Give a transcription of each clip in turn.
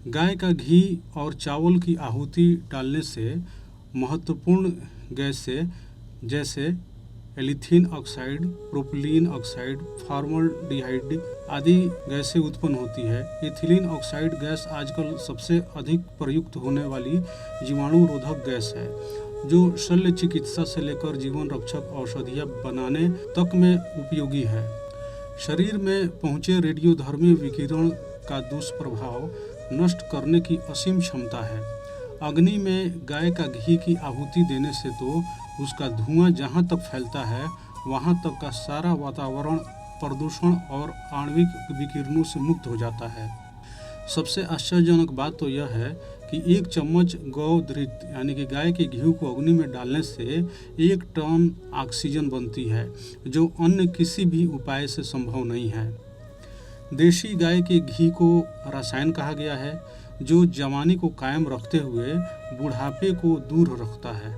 गाय का घी और चावल की आहुति डालने से महत्वपूर्ण गैसें जैसे एलिथीन ऑक्साइड, प्रोपिलीन ऑक्साइड, फॉर्मल्डिहाइड आदि गैसें उत्पन्न होती है। इथिलीन ऑक्साइड गैस आजकल सबसे अधिक प्रयुक्त होने वाली जीवाणुरोधक गैस है, जो शल्य चिकित्सा से लेकर जीवन रक्षक औषधियाँ बनाने तक में उपयोगी है। शरीर में पहुँचे रेडियोधर्मी विकिरण का दुष्प्रभाव नष्ट करने की असीम क्षमता है। अग्नि में गाय का घी की आहुति देने से तो उसका धुआं जहाँ तक फैलता है वहाँ तक का सारा वातावरण प्रदूषण और आणविक विकिरणों से मुक्त हो जाता है। सबसे आश्चर्यजनक बात तो यह है कि 1 चम्मच गौधृत यानी कि गाय के घी को अग्नि में डालने से 1 टन ऑक्सीजन बनती है, जो अन्य किसी भी उपाय से संभव नहीं है। देशी गाय के घी को रसायन कहा गया है, जो जवानी को कायम रखते हुए बुढ़ापे को दूर रखता है।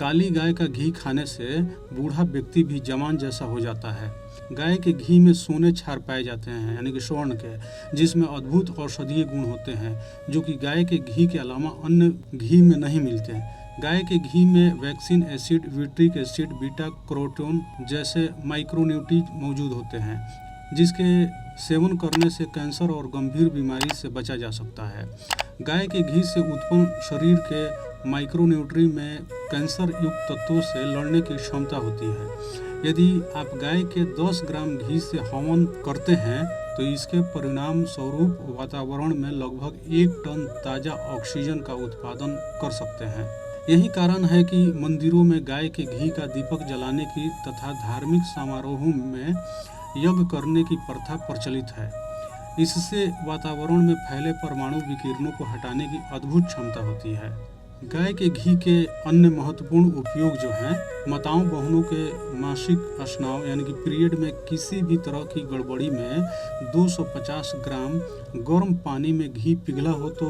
काली गाय का घी खाने से बूढ़ा व्यक्ति भी जवान जैसा हो जाता है। गाय के घी में सोने क्षार पाए जाते हैं यानी कि स्वर्ण के, जिसमें अद्भुत औषधीय गुण होते हैं, जो कि गाय के घी के अलावा अन्य घी में नहीं मिलते। गाय के घी में वैक्सीन एसिड, विट्रिक एसिड, बीटा कैरोटीन जैसे माइक्रोन्यूट्रिएंट मौजूद होते हैं, जिसके सेवन करने से कैंसर और गंभीर बीमारी से बचा जा सकता है। गाय के घी से उत्पन्न शरीर के माइक्रोन्यूट्री में कैंसर युक्त तत्वों से लड़ने की क्षमता होती है। यदि आप गाय के 10 ग्राम घी से हवन करते हैं तो इसके परिणाम स्वरूप वातावरण में लगभग 1 टन ताज़ा ऑक्सीजन का उत्पादन कर सकते हैं। यही कारण है कि मंदिरों में गाय के घी का दीपक जलाने की तथा धार्मिक समारोहों में यज्ञ करने की प्रथा प्रचलित है। इससे वातावरण में फैले परमाणु विकिरणों को हटाने की अद्भुत क्षमता होती है। गाय के घी के अन्य महत्वपूर्ण उपयोग जो हैं, माताओं बहनों के मासिक स्राव यानी कि पीरियड में किसी भी तरह की गड़बड़ी में 250 ग्राम गर्म पानी में घी पिघला हो तो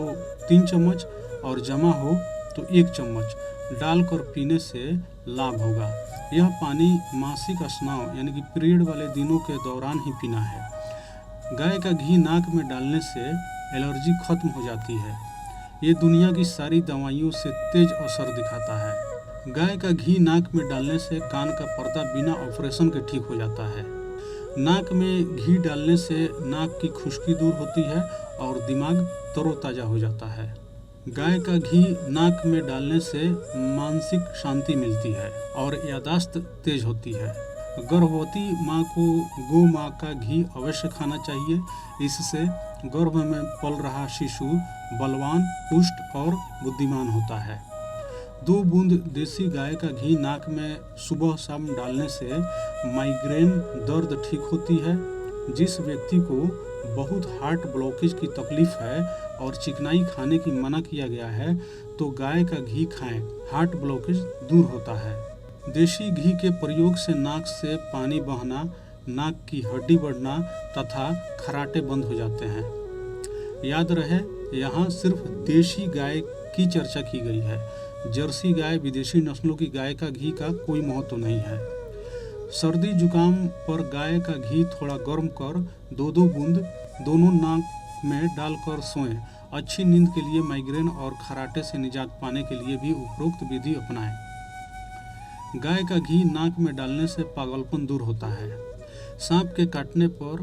3 चम्मच और जमा हो तो 1 चम्मच डालकर पीने से लाभ होगा। यह पानी मासिक स्राव यानी कि पीरियड वाले दिनों के दौरान ही पीना है। गाय का घी नाक में डालने से एलर्जी खत्म हो जाती है। ये दुनिया की सारी दवाइयों से तेज असर दिखाता है। गाय का घी नाक में डालने से कान का पर्दा बिना ऑपरेशन के ठीक हो जाता है। नाक में घी डालने से नाक की खुश्की दूर होती है और दिमाग तरोताज़ा हो जाता है। गाय का घी नाक में डालने से मानसिक शांति मिलती है और याददाश्त तेज होती है। गर्भवती माँ को गौ माँ का घी अवश्य खाना चाहिए। इससे गर्भ में पल रहा शिशु बलवान, पुष्ट और बुद्धिमान होता है। 2 बूंद देसी गाय का घी नाक में सुबह शाम डालने से माइग्रेन दर्द ठीक होती है। जिस व्यक्ति को बहुत हार्ट ब्लॉकेज की तकलीफ है और चिकनाई खाने की मना किया गया है तो गाय का घी खाएं, हार्ट ब्लॉकेज दूर होता है। देशी घी के प्रयोग से नाक से पानी बहना, नाक की हड्डी बढ़ना तथा खराटे बंद हो जाते हैं। याद रहे, यहाँ सिर्फ देशी गाय की चर्चा की गई है। जर्सी गाय, विदेशी नस्लों की गाय का घी का कोई महत्व नहीं है। सर्दी जुकाम पर गाय का घी थोड़ा गर्म कर 2-2 बूंद दोनों नाक में डालकर सोएं। अच्छी नींद के लिए माइग्रेन और खराटे से निजात पाने के लिए भी उपरोक्त विधि अपनाएं। गाय का घी नाक में डालने से पागलपन दूर होता है। सांप के काटने पर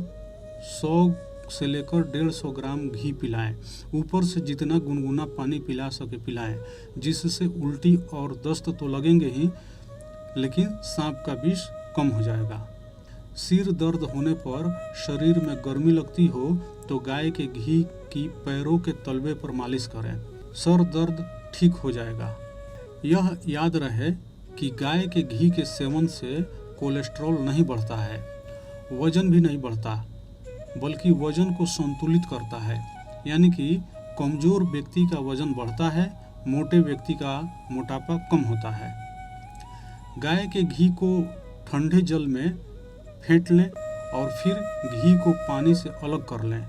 100 से लेकर 150 ग्राम घी पिलाएं। ऊपर से जितना गुनगुना पानी पिला सके पिलाएं, जिससे उल्टी और दस्त तो लगेंगे ही, लेकिन सांप का विष कम हो जाएगा। सिर दर्द होने पर, शरीर में गर्मी लगती हो तो गाय के घी की पैरों के तलवे पर मालिश करें, सर दर्द ठीक हो जाएगा। यह याद रहे कि गाय के घी के सेवन से कोलेस्ट्रॉल नहीं बढ़ता है, वजन भी नहीं बढ़ता, बल्कि वजन को संतुलित करता है। यानी कि कमज़ोर व्यक्ति का वजन बढ़ता है, मोटे व्यक्ति का मोटापा कम होता है। गाय के घी को ठंडे जल में फेंट लें और फिर घी को पानी से अलग कर लें।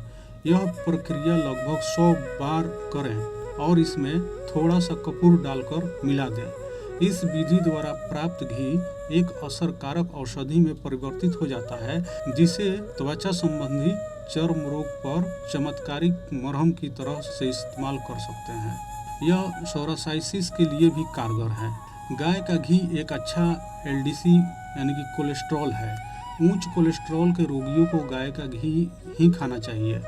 यह प्रक्रिया लगभग 100 बार करें और इसमें थोड़ा सा कपूर डालकर मिला दें। इस विधि द्वारा प्राप्त घी एक असरकारक औषधि में परिवर्तित हो जाता है, जिससे त्वचा संबंधी चर्म रोग पर चमत्कारिक मरहम की तरह से इस्तेमाल कर सकते हैं। यह सोरासाइसिस के लिए भी कारगर है। गाय का घी एक अच्छा एलडीसी यानी कि कोलेस्ट्रॉल है। उच्च कोलेस्ट्रॉल के रोगियों को गाय का घी ही खाना चाहिए।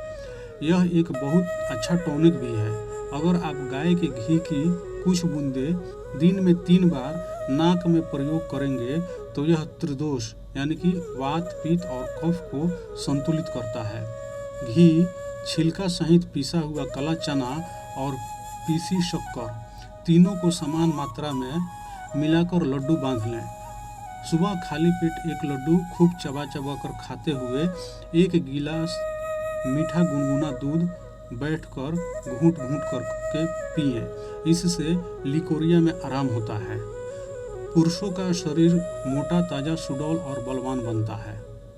यह एक बहुत अच्छा टॉनिक भी है। अगर आप गाय के घी की कुछ बूंदें दिन में 3 बार नाक में प्रयोग करेंगे तो यह त्रिदोष यानी कि वात, पित्त और कफ को संतुलित करता है। घी, छिलका सहित पिसा हुआ काला चना और पीसी शक्कर तीनों को समान मात्रा में मिलाकर लड्डू बांध लें। सुबह खाली पेट एक लड्डू खूब चबा चबा कर खाते हुए 1 गिलास मीठा गुनगुना दूध बैठकर घूंट घूंट करके पिएं। इससे लिकोरिया में आराम होता है। पुरुषों का शरीर मोटा, ताजा, सुडौल और बलवान बनता है।